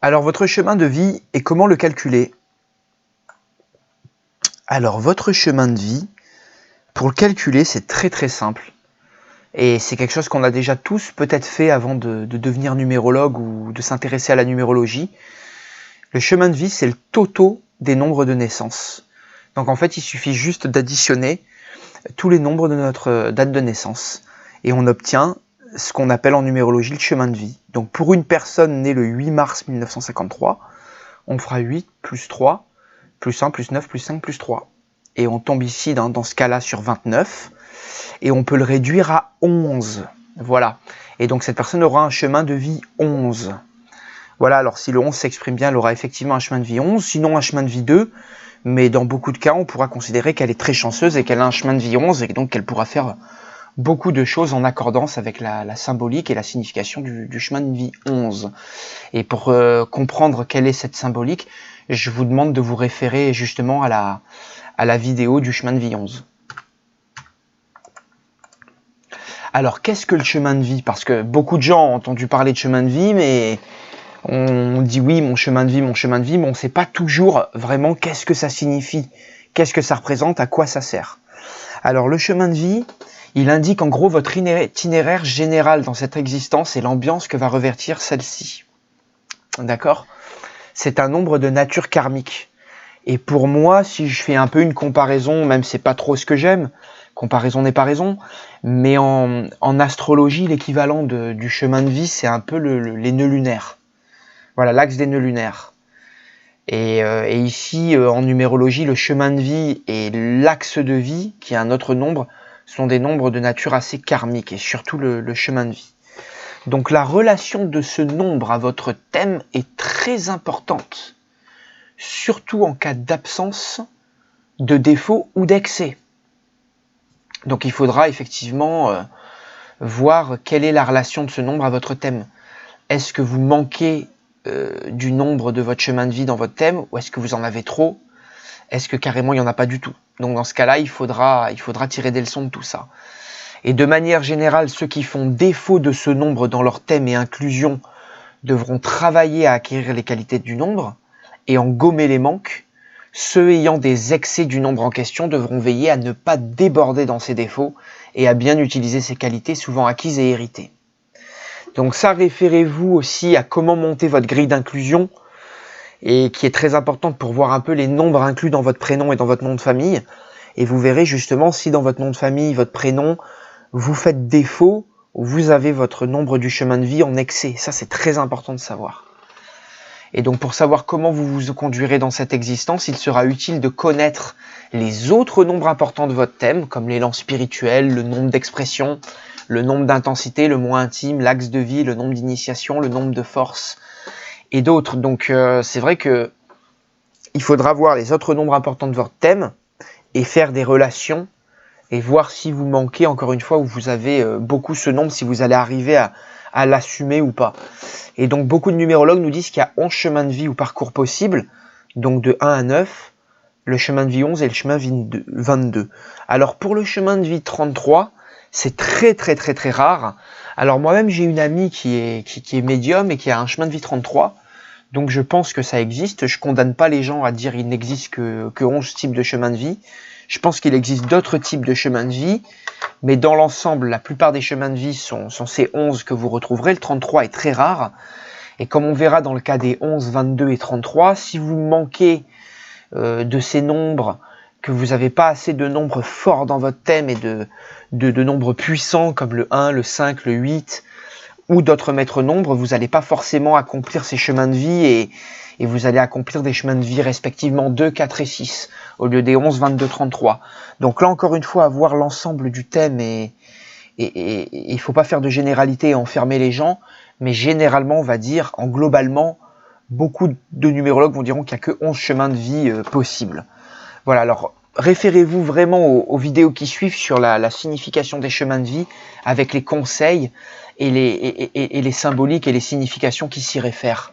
Alors, votre chemin de vie et comment le calculer? Alors, votre chemin de vie, pour le calculer, c'est très très simple. Et c'est quelque chose qu'on a déjà tous peut-être fait avant de devenir numérologue ou de s'intéresser à la numérologie. Le chemin de vie, c'est le toto des nombres de naissance. Donc en fait, il suffit juste d'additionner tous les nombres de notre date de naissance. Et on obtient ce qu'on appelle en numérologie le chemin de vie. Donc pour une personne née le 8 mars 1953, on fera 8 plus 3, plus 1, plus 9, plus 5, plus 3. Et on tombe ici dans ce cas-là sur 29. Et on peut le réduire à 11. Voilà. Et donc cette personne aura un chemin de vie 11. Voilà, alors si le 11 s'exprime bien, elle aura effectivement un chemin de vie 11, sinon un chemin de vie 2. Mais dans beaucoup de cas, on pourra considérer qu'elle est très chanceuse et qu'elle a un chemin de vie 11 et donc qu'elle pourra faire beaucoup de choses en accordance avec la symbolique et la signification du chemin de vie 11. Et pour comprendre quelle est cette symbolique, je vous demande de vous référer justement à la vidéo du chemin de vie 11. Alors, qu'est-ce que le chemin de vie? Parce que beaucoup de gens ont entendu parler de chemin de vie, mais on dit oui, mon chemin de vie, mais on ne sait pas toujours vraiment qu'est-ce que ça signifie, qu'est-ce que ça représente, à quoi ça sert. Alors, le chemin de vie, il indique en gros votre itinéraire général dans cette existence et l'ambiance que va revêtir celle-ci. D'accord? C'est un nombre de nature karmique. Et pour moi, si je fais un peu une comparaison, même si c'est pas trop ce que j'aime, comparaison n'est pas raison, mais en astrologie, l'équivalent du chemin de vie, c'est un peu les nœuds lunaires. Voilà, l'axe des nœuds lunaires. Et ici, en numérologie, le chemin de vie et l'axe de vie, qui est un autre nombre, sont des nombres de nature assez karmique, et surtout le chemin de vie. Donc la relation de ce nombre à votre thème est très importante, surtout en cas d'absence, de défaut ou d'excès. Donc il faudra effectivement voir quelle est la relation de ce nombre à votre thème. Est-ce que vous manquez du nombre de votre chemin de vie dans votre thème, ou est-ce que vous en avez trop? Est-ce que carrément il n'y en a pas du tout? Donc dans ce cas-là, il faudra tirer des leçons de tout ça. Et de manière générale, ceux qui font défaut de ce nombre dans leur thème et inclusion devront travailler à acquérir les qualités du nombre et en gommer les manques. Ceux ayant des excès du nombre en question devront veiller à ne pas déborder dans ces défauts et à bien utiliser ces qualités souvent acquises et héritées. Donc ça, référez-vous aussi à comment monter votre grille d'inclusion et qui est très importante pour voir un peu les nombres inclus dans votre prénom et dans votre nom de famille. Et vous verrez justement si dans votre nom de famille, votre prénom, vous faites défaut ou vous avez votre nombre du chemin de vie en excès. Ça, c'est très important de savoir. Et donc pour savoir comment vous vous conduirez dans cette existence, il sera utile de connaître les autres nombres importants de votre thème, comme l'élan spirituel, le nombre d'expression, le nombre d'intensité, le moi intime, l'axe de vie, le nombre d'initiation, le nombre de force et d'autres. Donc c'est vrai que il faudra voir les autres nombres importants de votre thème et faire des relations et voir si vous manquez, encore une fois, ou vous avez beaucoup ce nombre, si vous allez arriver à l'assumer ou pas. Et donc beaucoup de numérologues nous disent qu'il y a 11 chemins de vie ou parcours possibles, donc de 1 à 9, le chemin de vie 11 et le chemin de vie 22. Alors pour le chemin de vie 33, c'est très très très très rare. Alors moi-même j'ai une amie qui est médium et qui a un chemin de vie 33, donc je pense que ça existe. Je condamne pas les gens à dire qu'il n'existe que 11 types de chemins de vie. Je pense qu'il existe d'autres types de chemins de vie, mais dans l'ensemble, la plupart des chemins de vie sont ces 11 que vous retrouverez. Le 33 est très rare. Et comme on verra dans le cas des 11, 22 et 33, si vous manquez de ces nombres, que vous n'avez pas assez de nombres forts dans votre thème et de nombres puissants comme le 1, le 5, le 8 ou d'autres maîtres nombres, vous n'allez pas forcément accomplir ces chemins de vie et vous allez accomplir des chemins de vie respectivement 2, 4 et 6 au lieu des 11, 22, 33. Donc là encore une fois, avoir l'ensemble du thème et il faut pas faire de généralité et enfermer les gens, mais généralement on va dire, en globalement, beaucoup de numérologues vont dire qu'il n'y a que 11 chemins de vie possibles. Voilà, alors référez-vous vraiment aux vidéos qui suivent sur la signification des chemins de vie avec les conseils et les symboliques et les significations qui s'y réfèrent.